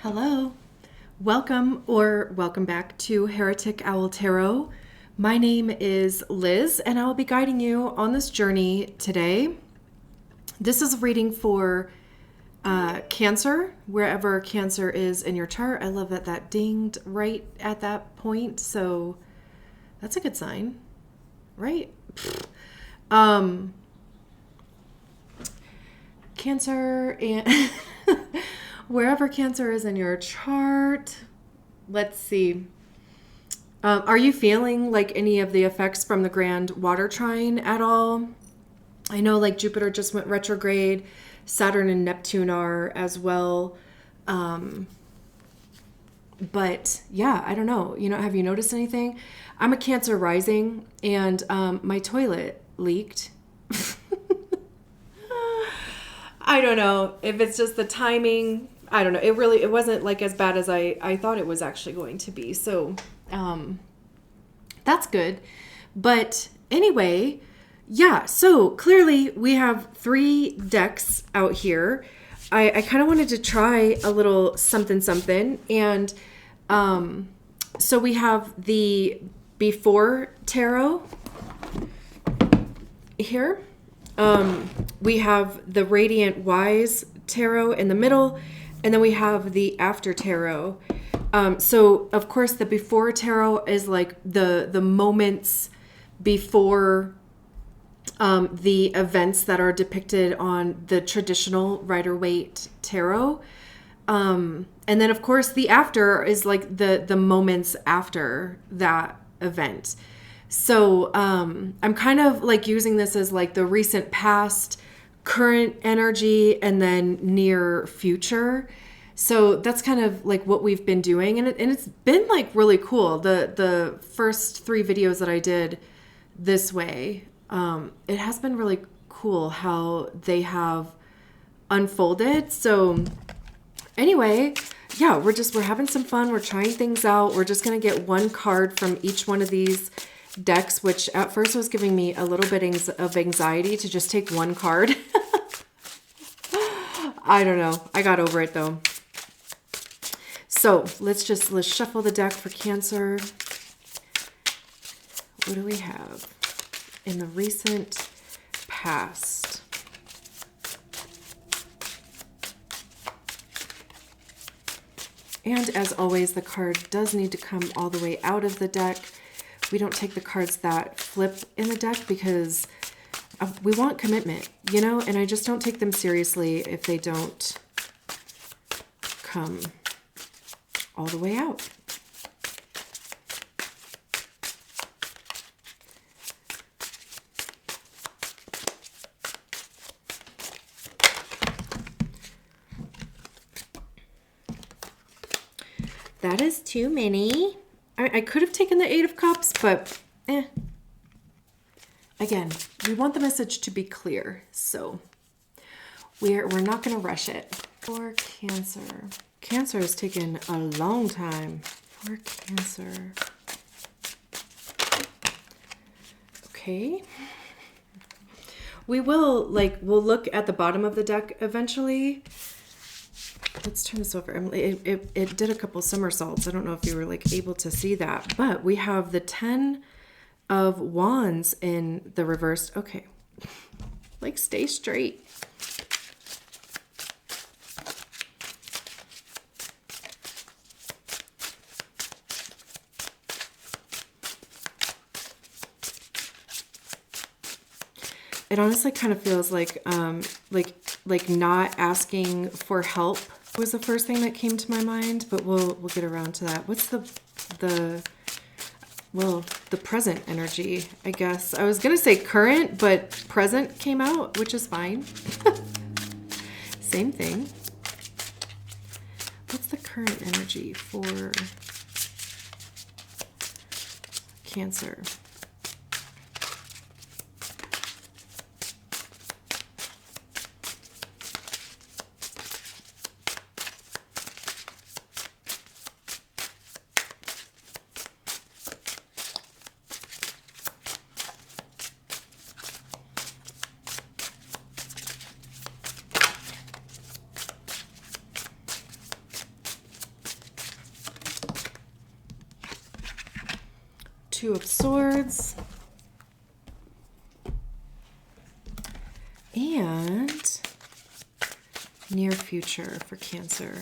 Hello, welcome back to Heretic Owl Tarot. My name is Liz, and I will be guiding you on this journey today. This is a reading for Cancer, wherever Cancer is in your chart. I love that that dinged right at that point, so that's a good sign, right? Cancer and wherever Cancer is in your chart. Let's see. Are you feeling like any of the effects from the grand water trine at all? I know like Jupiter just went retrograde. Saturn and Neptune are as well. But yeah, I don't know. Have you noticed anything? I'm a Cancer rising, and my toilet leaked. I don't know if it's just the timing. I don't know. It wasn't like as bad as I thought it was actually going to be. So that's good. But anyway, yeah, so clearly we have 3 decks out here. I kind of wanted to try a little something. And so we have the Before Tarot here. We have the Radiant Wise Tarot in the middle, and then we have the After Tarot. So of course the Before Tarot is like the moments before the events that are depicted on the traditional Rider-Waite Tarot. And then of course the After is like the moments after that event. So I'm kind of like using this as like the recent past, current energy, and then near future. So that's kind of like what we've been doing. And it's been like really cool. The first 3 videos that I did this way, it has been really cool how they have unfolded. So anyway, yeah, we're having some fun. We're trying things out. We're just going to get one card from each one of these decks, which at first was giving me a little bit of anxiety to just take one card. I don't know. I got over it though. So let's shuffle the deck for Cancer. What do we have in the recent past? And as always, the card does need to come all the way out of the deck. We don't take the cards that flip in the deck because we want commitment, and I just don't take them seriously if they don't come all the way out. That is too many. I could have taken the 8 of Cups, but Again, we want the message to be clear, so we're not going to rush it. For Cancer. Cancer has taken a long time. For Cancer. Okay. We'll look at the bottom of the deck eventually. Let's turn this over. It did a couple somersaults. I don't know if you were able to see that, but we have the 10 of Wands in the reverse. Okay. Stay straight. It honestly kind of feels like not asking for help was the first thing that came to my mind, but we'll get around to that. What's the present energy, I guess. I was going to say current, but present came out, which is fine. Same thing. What's the current energy for Cancer? Two of Swords. And near future for Cancer.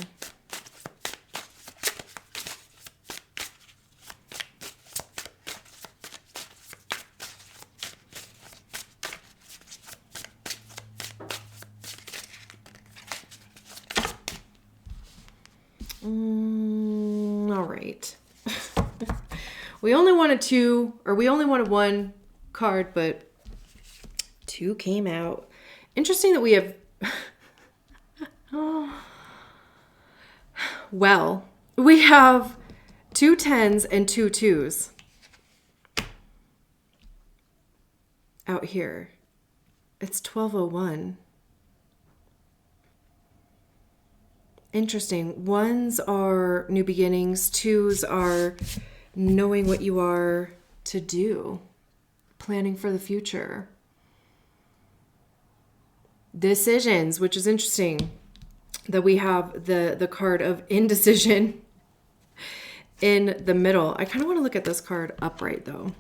All right. We only wanted one card, but two came out. Interesting that we have... Well, we have 2 10s and 2 2s out here. It's 1201. Interesting. 1s are new beginnings. 2s are knowing what you are to do. Planning for the future. Decisions, which is interesting that we have the card of indecision in the middle. I kind of want to look at this card upright though.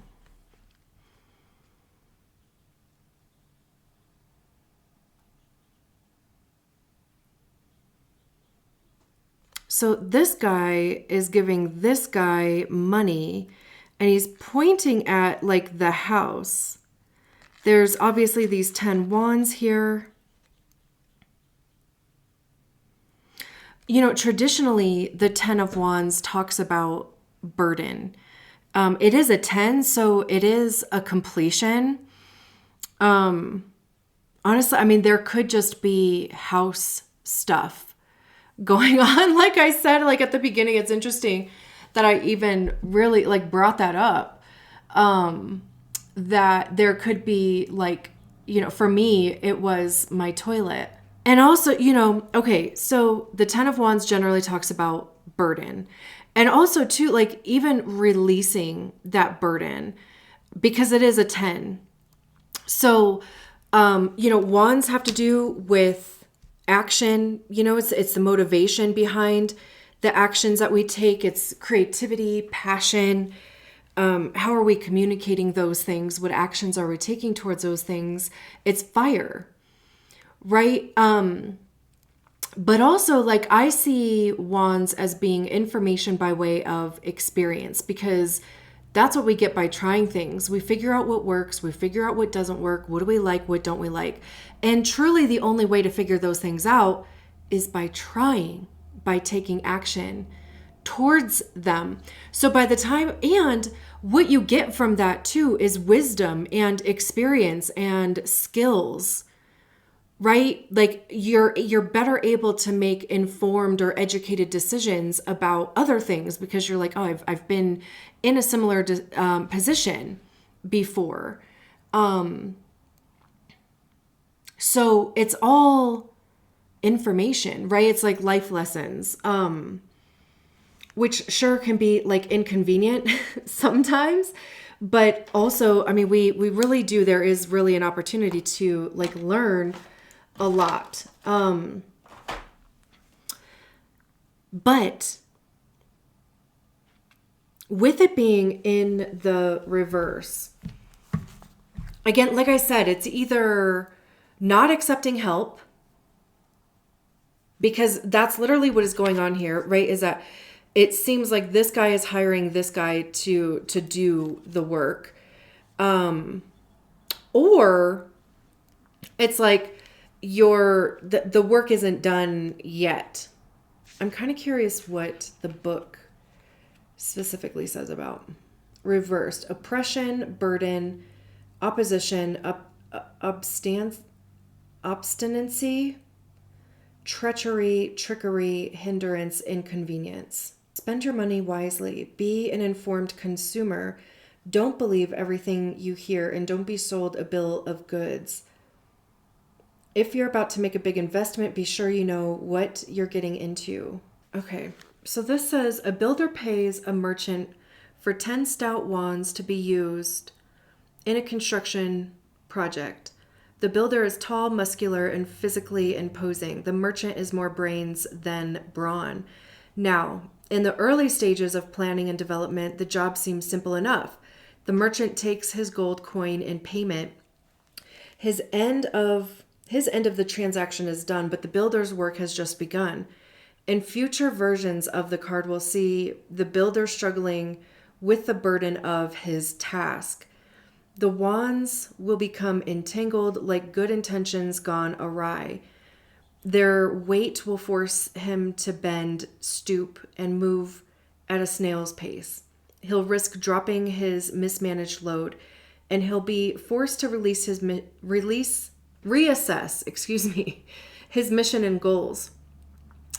So this guy is giving this guy money and he's pointing at like the house. There's obviously these 10 wands here. You know, traditionally the 10 of wands talks about burden. It is a 10, so it is a completion. Honestly, I mean, there could just be house stuff going on. Like I said, like at the beginning, it's interesting that I even really like brought that up. That there could be like, you know, for me, it was my toilet. And also, you know, okay, so the 10 of wands generally talks about burden. And also too, like even releasing that burden because it is a 10. So, you know, wands have to do with action. You know, it's the motivation behind the actions that we take. It's creativity, passion. How are we communicating those things? What actions are we taking towards those things? It's fire, right? But also like I see wands as being information by way of experience because that's what we get by trying things. We figure out what works. We figure out what doesn't work. What do we like? What don't we like? And truly the only way to figure those things out is by trying, by taking action towards them. So by the time, and what you get from that too is wisdom and experience and skills, right? Like you're better able to make informed or educated decisions about other things because you're like, oh, I've been in a similar position before. So it's all information, right? It's like life lessons, which sure can be like inconvenient sometimes, but also, I mean, we really do. There is really an opportunity to like learn a lot. But with it being in the reverse, again, like I said, it's either not accepting help, because that's literally what is going on here, right? Is that it seems like this guy is hiring this guy to do the work. Or it's like the work isn't done yet. I'm kind of curious what the book specifically says about reversed oppression, burden, opposition, obstinacy, treachery, trickery, hindrance, inconvenience. Spend your money wisely. Be an informed consumer. Don't believe everything you hear and don't be sold a bill of goods. If you're about to make a big investment, be sure you know what you're getting into. Okay, so this says a builder pays a merchant for 10 stout wands to be used in a construction project. The builder is tall, muscular, and physically imposing. The merchant is more brains than brawn. Now, in the early stages of planning and development, the job seems simple enough. The merchant takes his gold coin in payment. His end of the transaction is done, but the builder's work has just begun. In future versions of the card, we'll see the builder struggling with the burden of his task. The wands will become entangled like good intentions gone awry. Their weight will force him to bend, stoop, and move at a snail's pace. He'll risk dropping his mismanaged load, and he'll be forced to reassess his mission and goals.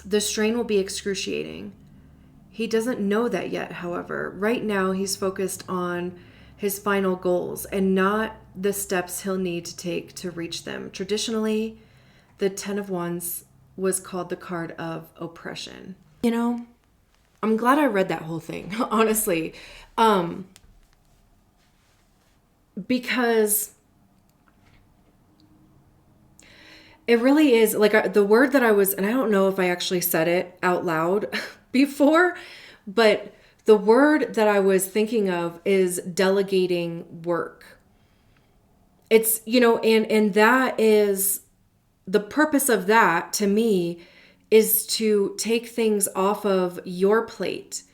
The strain will be excruciating. He doesn't know that yet, however. Right now, he's focused on his final goals and not the steps he'll need to take to reach them. Traditionally, the Ten of Wands was called the card of oppression. You know, I'm glad I read that whole thing, honestly. Because it really is like the word that I was, and I don't know if I actually said it out loud before, but the word that I was thinking of is delegating work. It's, and that is the purpose of that to me is to take things off of your plate,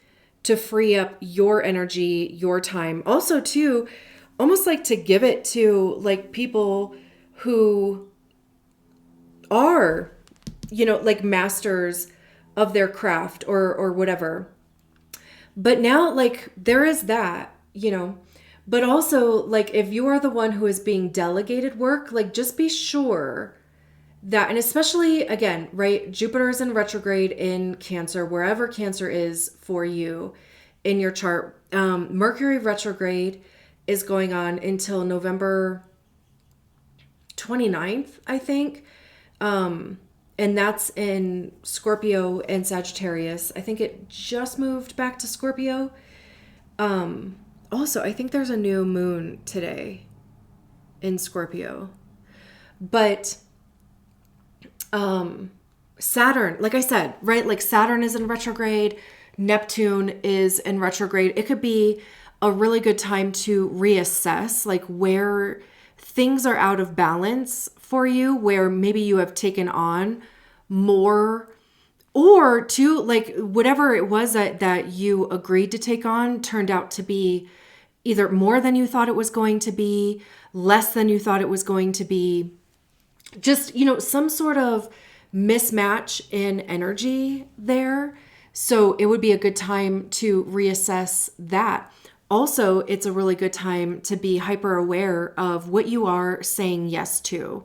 to free up your energy, your time. Also, too, almost like to give it to like people who are, like masters of their craft or whatever. But now, like, there is that, but also, like, if you are the one who is being delegated work, like, just be sure that, and especially, again, right, Jupiter is in retrograde in Cancer, wherever Cancer is for you in your chart. Mercury retrograde is going on until November 29th, I think. And that's in Scorpio and Sagittarius. I think it just moved back to Scorpio. Also, I think there's a new moon today in Scorpio. But Saturn, like I said, right? Like Saturn is in retrograde, Neptune is in retrograde. It could be a really good time to reassess like where things are out of balance for you, where maybe you have taken on more, or to like whatever it was that you agreed to take on turned out to be either more than you thought it was going to be, less than you thought it was going to be. Just, some sort of mismatch in energy there. So it would be a good time to reassess that. Also, it's a really good time to be hyper aware of what you are saying yes to.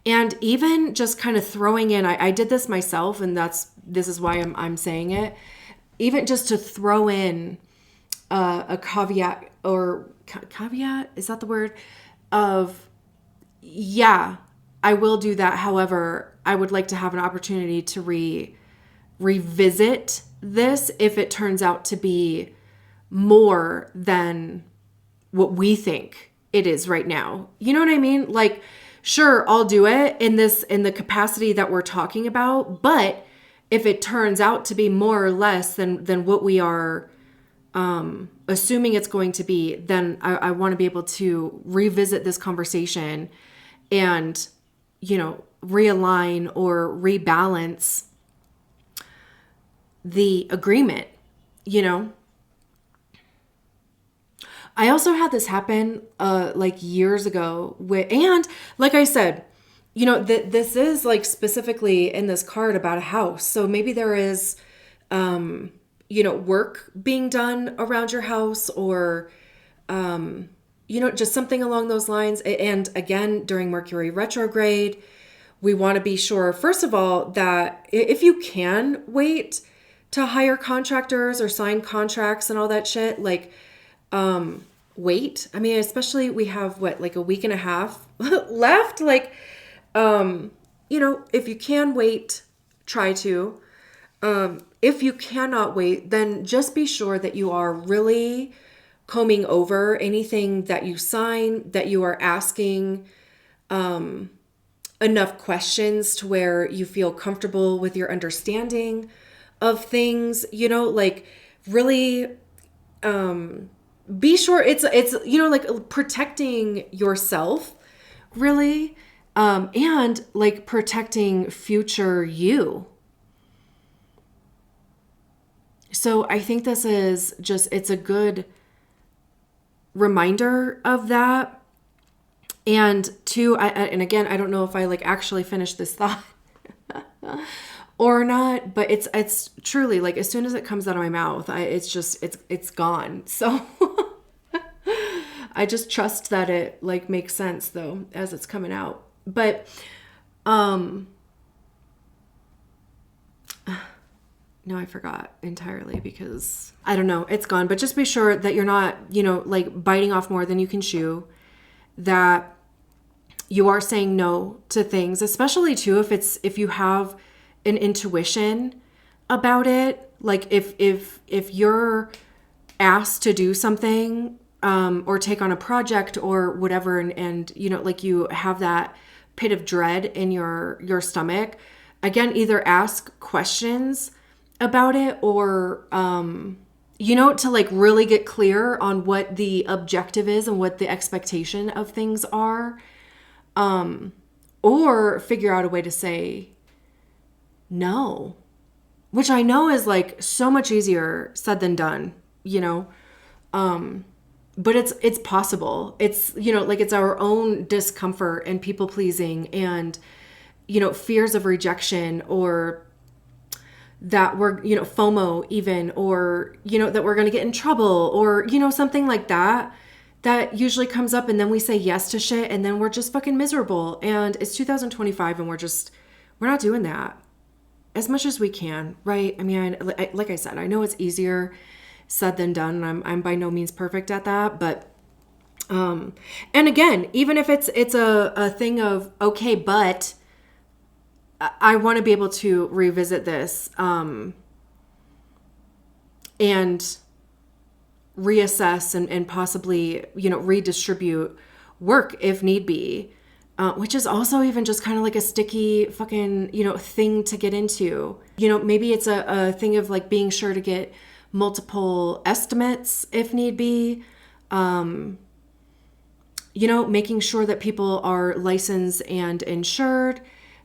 And even just kind of throwing in, I did this myself, and this is why I'm saying it. Even just to throw in a caveat, or caveat, is that the word? Of, yeah, I will do that. However, I would like to have an opportunity to revisit this if it turns out to be more than what we think it is right now. You know what I mean? Like, sure, I'll do it in the capacity that we're talking about, but if it turns out to be more or less than what we are assuming it's going to be, then I want to be able to revisit this conversation and, realign or rebalance the agreement, I also had this happen like years ago and like I said, this is like specifically in this card about a house. So maybe there is, work being done around your house or, just something along those lines. And again, during Mercury retrograde, we want to be sure, first of all, that if you can wait to hire contractors or sign contracts and all that shit, like, wait. I mean, especially we have like a week and a half left. Like, if you can wait, try to. If you cannot wait, then just be sure that you are really combing over anything that you sign, that you are asking, enough questions to where you feel comfortable with your understanding of things, like really, be sure it's, like protecting yourself really, and like protecting future you. So I think this is just, it's a good reminder of that. And two, and again, I don't know if I like actually finished this thought or not, but it's truly like, as soon as it comes out of my mouth, it's gone. So I just trust that it like makes sense though, as it's coming out. But, no, I forgot entirely because I don't know, it's gone. But just be sure that you're not, like biting off more than you can chew, that you are saying no to things, especially too, if you have an intuition about it. Like if you're asked to do something, or take on a project or whatever, and like you have that pit of dread in your stomach, again, either ask questions about it or, to like really get clear on what the objective is and what the expectation of things are. Or figure out a way to say no, which I know is like so much easier said than done, but it's possible. It's, like it's our own discomfort and people pleasing and, fears of rejection, or that we're, FOMO even, or, that we're going to get in trouble, or, something like that, that usually comes up. And then we say yes to shit, and then we're just fucking miserable. And it's 2025 and we're not doing that as much as we can. Right. I mean, like I said, I know it's easier said than done. I'm by no means perfect at that, but, and again, even if it's a thing of, okay, but I want to be able to revisit this, and reassess and possibly, redistribute work if need be, which is also even just kind of like a sticky fucking, thing to get into. Maybe it's a thing of like being sure to get multiple estimates if need be, making sure that people are licensed and insured.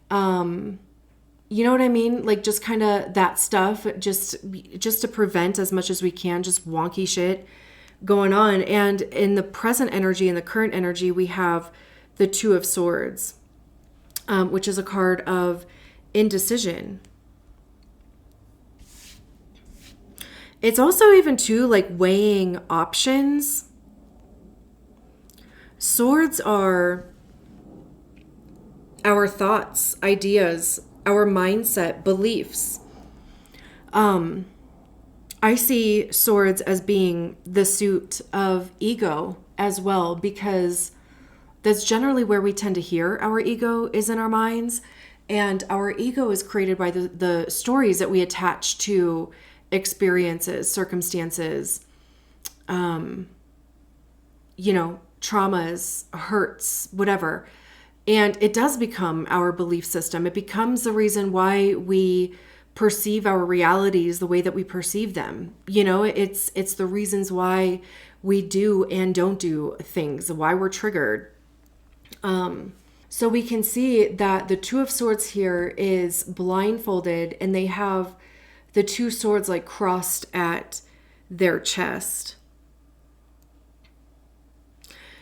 You know what I mean? Like just kind of that stuff, just to prevent as much as we can, just wonky shit going on. And in the present energy, in the current energy, we have the Two of Swords, which is a card of indecision. It's also even too like weighing options. Swords are our thoughts, ideas, our mindset, beliefs. I see swords as being the suit of ego as well, because that's generally where we tend to hear our ego is in our minds. And our ego is created by the stories that we attach to experiences, circumstances, traumas, hurts, whatever. And it does become our belief system. It becomes the reason why we perceive our realities the way that we perceive them. It's the reasons why we do and don't do things, why we're triggered. So we can see that the Two of Swords here is blindfolded, and they have the two swords like crossed at their chest.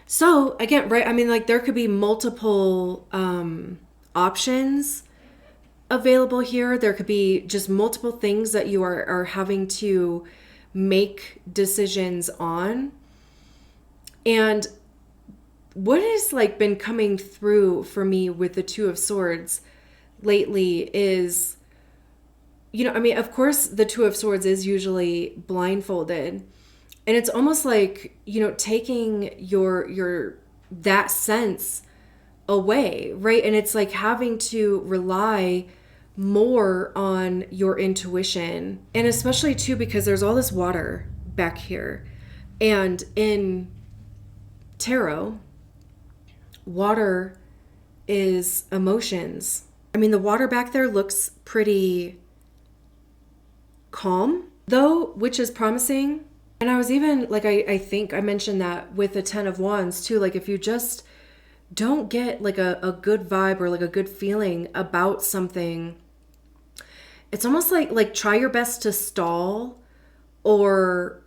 So again, right, I mean, like there could be multiple options available here. There could be just multiple things that you are having to make decisions on. And what has like been coming through for me with the Two of Swords lately is, of course the Two of Swords is usually blindfolded. And it's almost like, taking your that sense away, right? And it's like having to rely more on your intuition. And especially too, because there's all this water back here. And in tarot, water is emotions. I mean, the water back there looks pretty calm though, which is promising. And I was even like, I think I mentioned that with the 10 of Wands too. Like if you just don't get like a good vibe or like a good feeling about something, it's almost like try your best to stall, or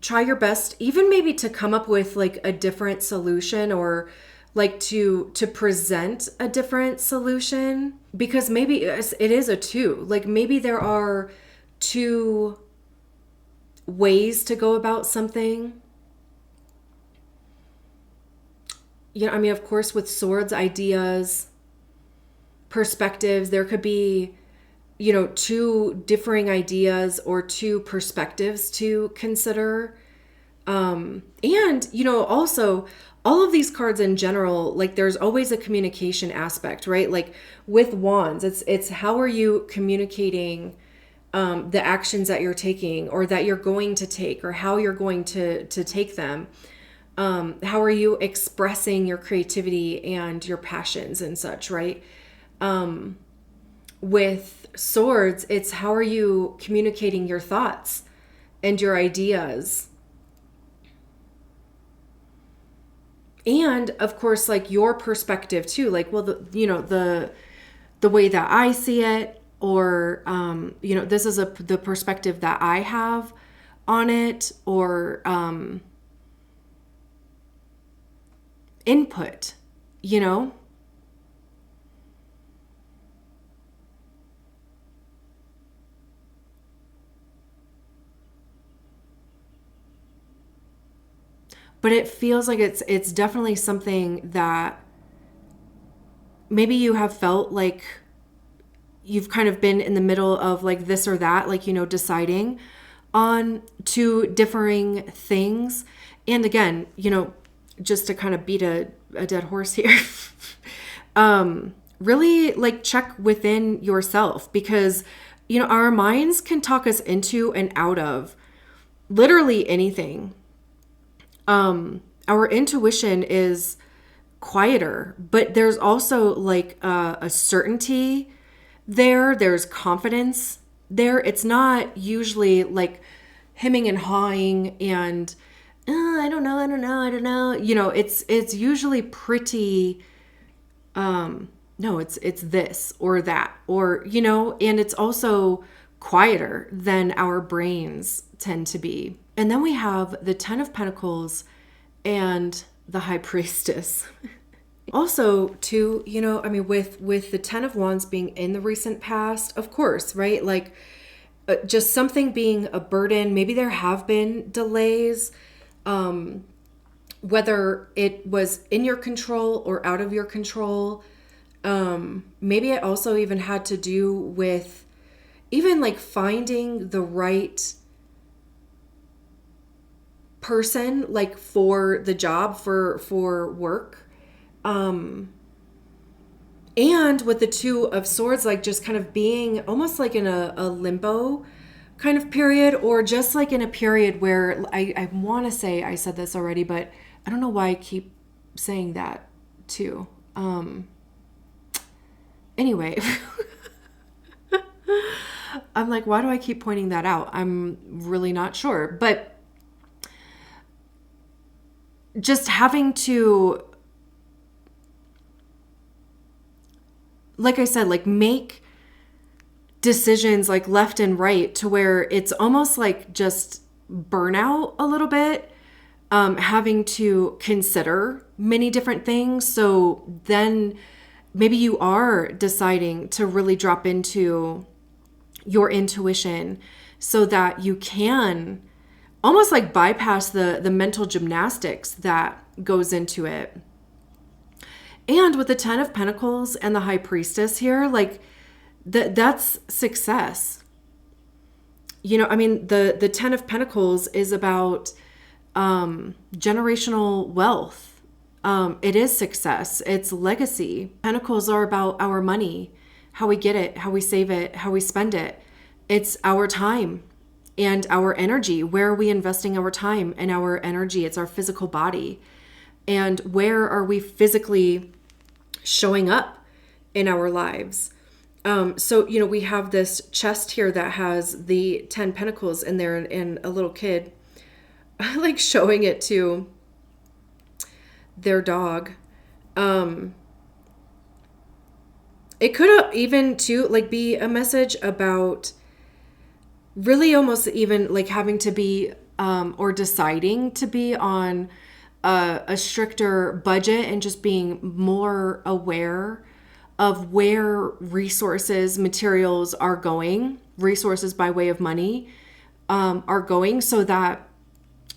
try your best even maybe to come up with like a different solution, or like to present a different solution, because maybe it is a two. Like maybe there are two ways to go about something. You know, I mean, of course, with swords, ideas, perspectives, there could be, you know, two differing ideas or two perspectives to consider. And, you know, also all of these cards in general, like there's always a communication aspect, right? Like with wands, it's how are you communicating the actions that you're taking or that you're going to take, or how you're going to take them. How are you expressing your creativity and your passions and such, right? With swords, it's how are you communicating your thoughts and your ideas. And of course, like your perspective too, like, well, the way that I see it, or, you know, this is the perspective that I have on it, or, input, you know? But it feels like it's definitely something that maybe you have felt like you've kind of been in the middle of like this or that, like, you know, deciding on two differing things. And again, you know, just to kind of beat a dead horse here, really like check within yourself, because, you know, our minds can talk us into and out of literally anything. Our intuition is quieter, but there's also like a certainty there. There's confidence there. It's not usually like hemming and hawing and I don't know, I don't know, I don't know. You know, it's usually pretty. No, it's this or that, or, you know, and it's also quieter than our brains tend to be. And then we have the 10 of Pentacles and the High Priestess. Also, too, you know, I mean, with the 10 of Wands being in the recent past, of course, right? Like just something being a burden. Maybe there have been delays, whether it was in your control or out of your control. Maybe it also even had to do with even like finding the right person, like for the job, for work. And with the Two of Swords, like just kind of being almost like in a limbo kind of period, or just like in a period where I want to say I said this already, but I don't know why I keep saying that too. Anyway, I'm like, why do I keep pointing that out? I'm really not sure. But just having to, like I said, like make decisions like left and right, to where it's almost like just burnout a little bit, having to consider many different things. So then maybe you are deciding to really drop into your intuition so that you can almost like bypass the mental gymnastics that goes into it. And with the 10 of Pentacles and the High Priestess here, like that's success. You know, I mean, the 10 of Pentacles is about generational wealth. It is success. It's legacy. Pentacles are about our money, how we get it, how we save it, how we spend it. It's our time and our energy. Where are we investing our time and our energy? It's our physical body. And where are we physically showing up in our lives? So, you know, we have this chest here that has the 10 Pentacles in there, and a little kid like showing it to their dog. It could even too like be a message about really almost even like having to be or deciding to be on a stricter budget and just being more aware of where resources, materials are going, resources by way of money are going, so that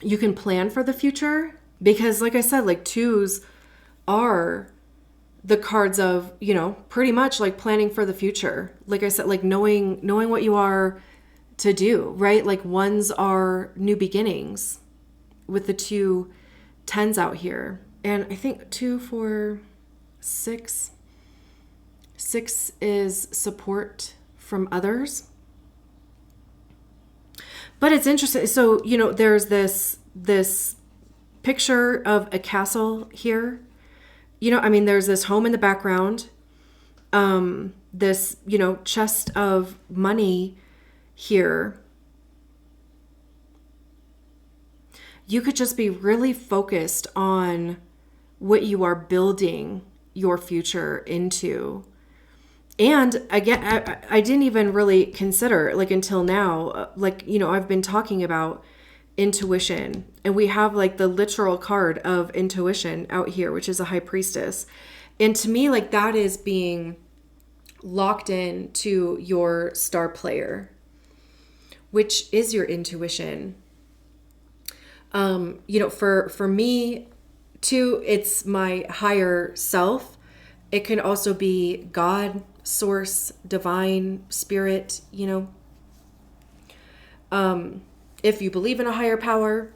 you can plan for the future. Because like I said, like twos are the cards of, you know, pretty much like planning for the future. Like I said, like knowing what you are to do, right? Like ones are new beginnings with the 2 10s out here. And I think 2, 4, 6. 6 is support from others. But it's interesting. So, you know, there's this picture of a castle here. You know, I mean, there's this home in the background. This, you know, chest of money here. You could just be really focused on what you are building your future into. And again, I didn't even really consider, like until now, like, you know, I've been talking about intuition, and we have like the literal card of intuition out here, which is a high priestess. And to me, like that is being locked in to your star player, which is your intuition. You know, for me too, it's my higher self. It can also be God, source, divine, spirit, you know, if you believe in a higher power.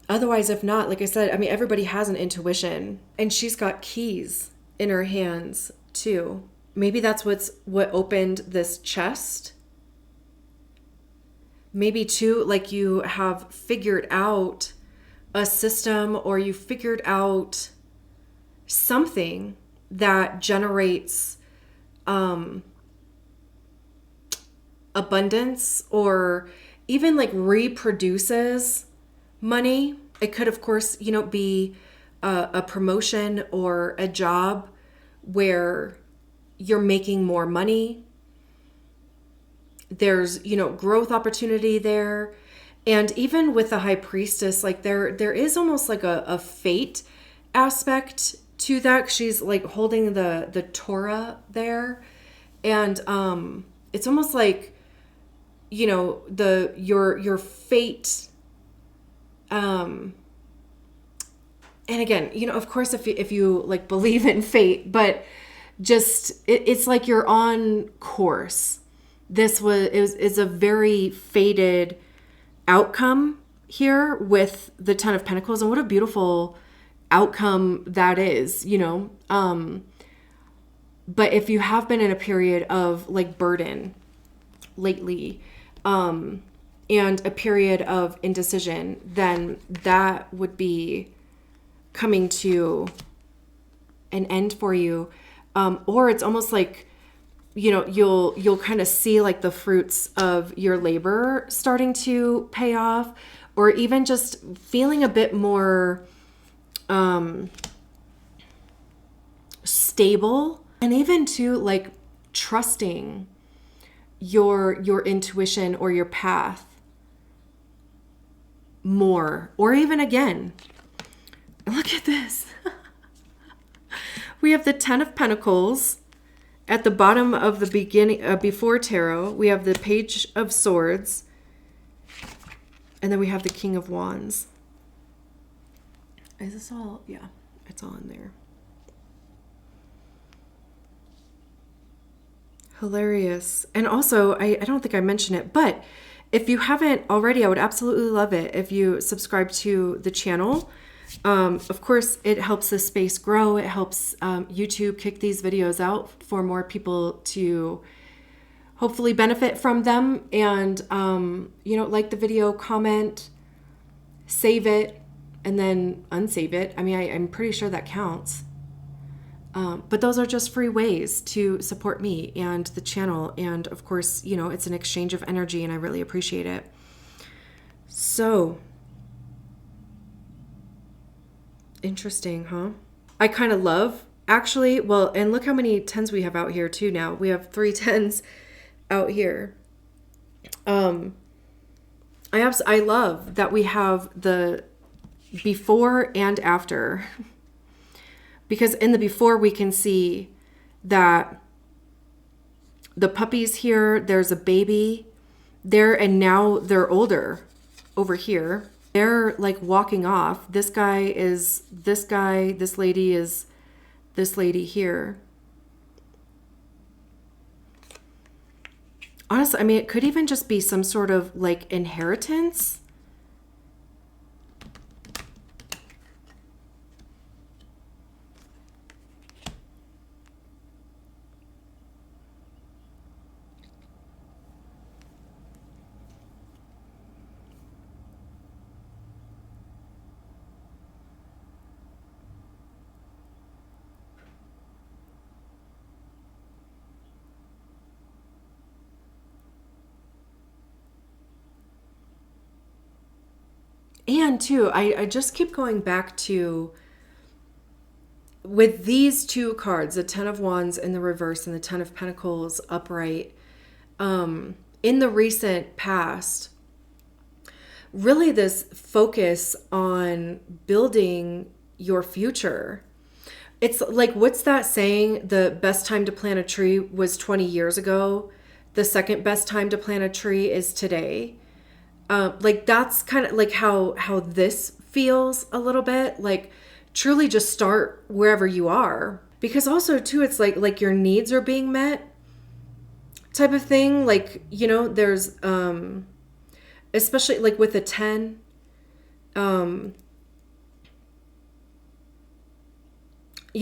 Otherwise, if not, like I said, I mean, everybody has an intuition, and she's got keys in her hands too. Maybe that's what opened this chest. Maybe too, like you have figured out a system, or you figured out something that generates abundance, or even like reproduces money. It could, of course, you know, be a promotion or a job where you're making more money. There's, you know, growth opportunity there. And even with the high priestess, like there is almost like a fate aspect to that. She's like holding the Torah there. And it's almost like, you know, your fate. And again, you know, of course, if you like believe in fate, but just it's like you're on course. This is a very fated outcome here with the 10 of Pentacles, and what a beautiful outcome that is, you know. But if you have been in a period of like burden lately, and a period of indecision, then that would be coming to an end for you. Or it's almost like, you know, you'll kind of see like the fruits of your labor starting to pay off, or even just feeling a bit more stable, and even to like trusting your intuition or your path more. Or even again, look at this. We have the 10 of Pentacles at the bottom of the beginning, before tarot. We have the Page of Swords, and then we have the King of Wands. Is this all? Yeah, it's all in there. Hilarious. And also, I don't think I mentioned it, but if you haven't already, I would absolutely love it if you subscribe to the channel. Of course, it helps the space grow. It helps YouTube kick these videos out for more people to hopefully benefit from them. And, you know, like the video, comment, save it, and then unsave it. I mean, I'm pretty sure that counts. But those are just free ways to support me and the channel. And of course, you know, it's an exchange of energy, and I really appreciate it. So Interesting, huh? I kind of love, actually, well, and look how many tens we have out here too now. We have 3 tens out here. I love that we have the before and after. Because in the before we can see that the puppies here, there's a baby there, and now they're older over here. They're like walking off. This guy is this guy, this lady is this lady here. Honestly, I mean, it could even just be some sort of like inheritance. And too, I just keep going back to with these two cards, the Ten of Wands in the reverse and the Ten of Pentacles upright, in the recent past, really this focus on building your future. It's like, what's that saying? The best time to plant a tree was 20 years ago. The second best time to plant a tree is today. Like that's kind of like how this feels a little bit. Like truly just start wherever you are. Because also too, it's like your needs are being met type of thing. Like, you know, there's especially like with a 10, you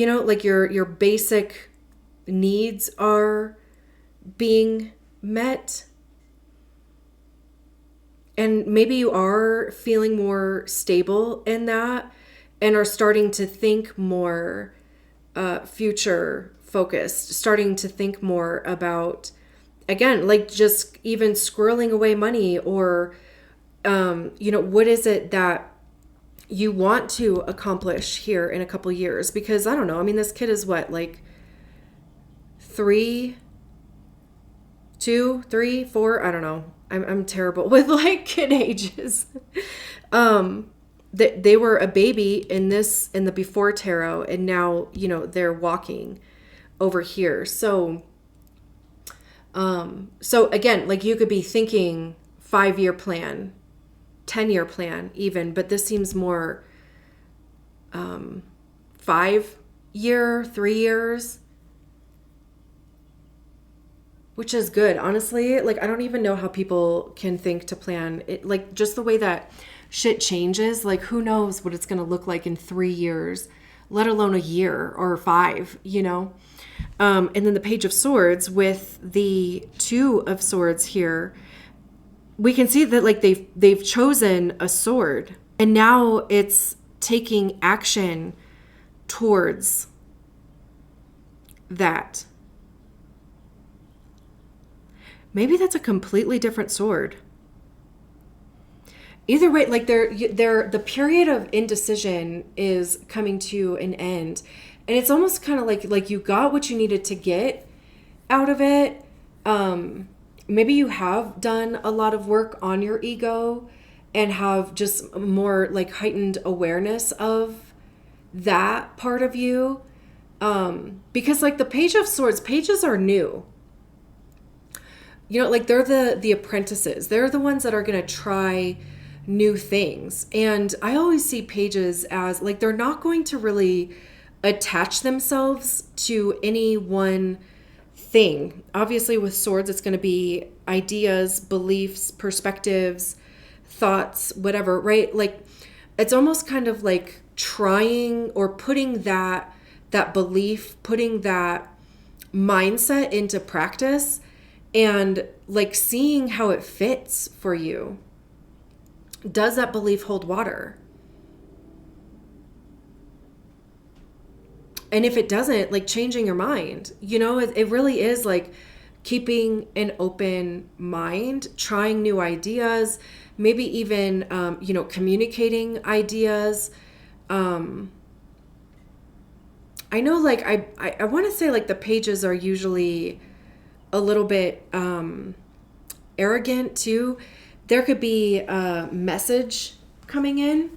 know, like your basic needs are being met. And maybe you are feeling more stable in that and are starting to think more future focused, starting to think more about, again, like just even squirreling away money or, you know, what is it that you want to accomplish here in a couple years? Because I don't know. I mean, this kid is what, like 3, 2, 3, 4? I don't know. I'm terrible with like kid ages. They were a baby in the before tarot, and now, you know, they're walking over here. So again, like you could be thinking 5-year plan, 10-year plan even, but this seems more 5-year, 3 years. Which is good, honestly. Like, I don't even know how people can think to plan it. Like, just the way that shit changes, like, who knows what it's going to look like in 3 years, let alone a year or 5, you know? And then the Page of Swords with the 2 of Swords here, we can see that, like, they've chosen a sword. And now it's taking action towards that. Maybe that's a completely different sword. Either way, like the period of indecision is coming to an end. And it's almost kind of like you got what you needed to get out of it. Maybe you have done a lot of work on your ego and have just more like heightened awareness of that part of you. Because like the Page of Swords, pages are new. You know, like they're the apprentices. They're the ones that are going to try new things. And I always see pages as like they're not going to really attach themselves to any one thing. Obviously with swords, it's going to be ideas, beliefs, perspectives, thoughts, whatever, right? Like it's almost kind of like trying or putting that belief, putting that mindset into practice. And like seeing how it fits for you. Does that belief hold water? And if it doesn't, like changing your mind, you know, it really is like keeping an open mind, trying new ideas, maybe even, you know, communicating ideas. I know, like, I want to say, like, the pages are usually a little bit arrogant, too. There could be a message coming in.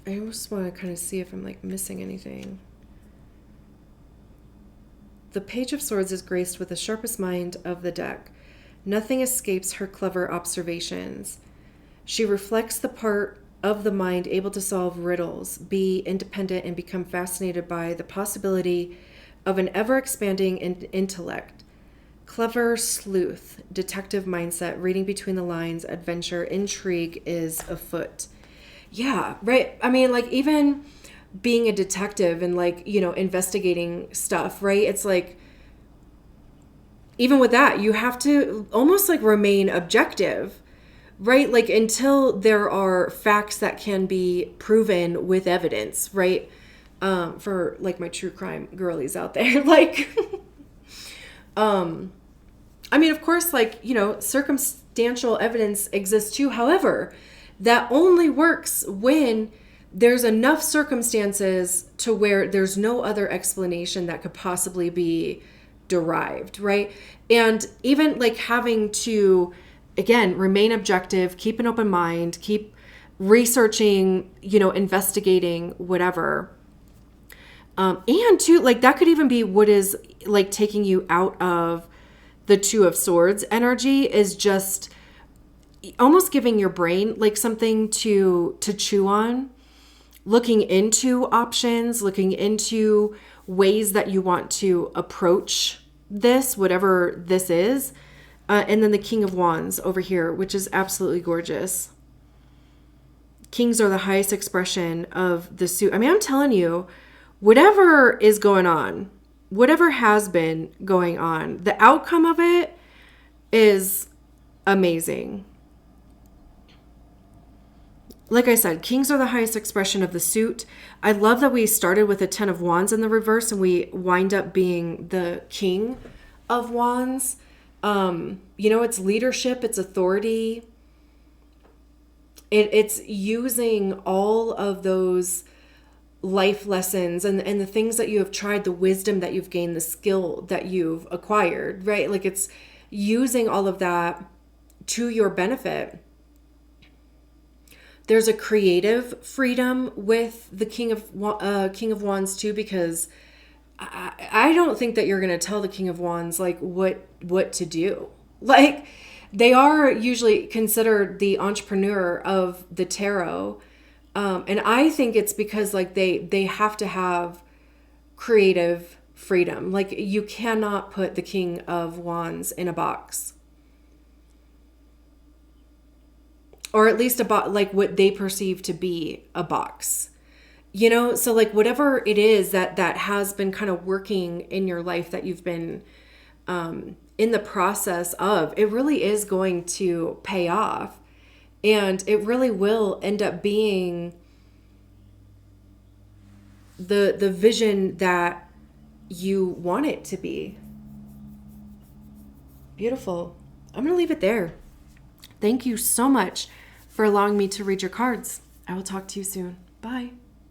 I just want to kind of see if I'm, like, missing anything. The Page of Swords is graced with the sharpest mind of the deck. Nothing escapes her clever observations. She reflects the part of the mind able to solve riddles, be independent, and become fascinated by the possibility of an ever-expanding intellect. Clever sleuth, detective mindset, reading between the lines, adventure, intrigue is afoot. Yeah, right. I mean, like, even being a detective and, like, you know, investigating stuff, right? It's like, even with that, you have to almost, like, remain objective, right? Like, until there are facts that can be proven with evidence, right? For, like, my true crime girlies out there, like, I mean, of course, like, you know, circumstantial evidence exists too. However, that only works when there's enough circumstances to where there's no other explanation that could possibly be derived, right? And even, like, having to, again, remain objective, keep an open mind, keep researching, you know, investigating, whatever. And too, like, that could even be what is, like, taking you out of the Two of Swords energy, is just almost giving your brain, like, something to chew on, looking into options, looking into ways that you want to approach this, whatever this is. And then the King of Wands over here, which is absolutely gorgeous. Kings are the highest expression of the suit. I mean, I'm telling you, whatever is going on, whatever has been going on, the outcome of it is amazing. Like I said, Kings are the highest expression of the suit. I love that we started with a 10 of Wands in the reverse and we wind up being the King of Wands. You know, it's leadership, it's authority. It's using all of those life lessons and the things that you have tried, the wisdom that you've gained, the skill that you've acquired, right? Like, it's using all of that to your benefit. There's a creative freedom with the King of Wands too, because I don't think that you're going to tell the King of Wands, like, what to do. Like, they are usually considered the entrepreneur of the tarot. And I think it's because, like, they have to have creative freedom. Like, you cannot put the King of Wands in a box. Or at least like what they perceive to be a box. You know, so, like, whatever it is that has been kind of working in your life that you've been in the process of, it really is going to pay off. And it really will end up being the vision that you want it to be. Beautiful. I'm going to leave it there. Thank you so much for allowing me to read your cards. I will talk to you soon. Bye.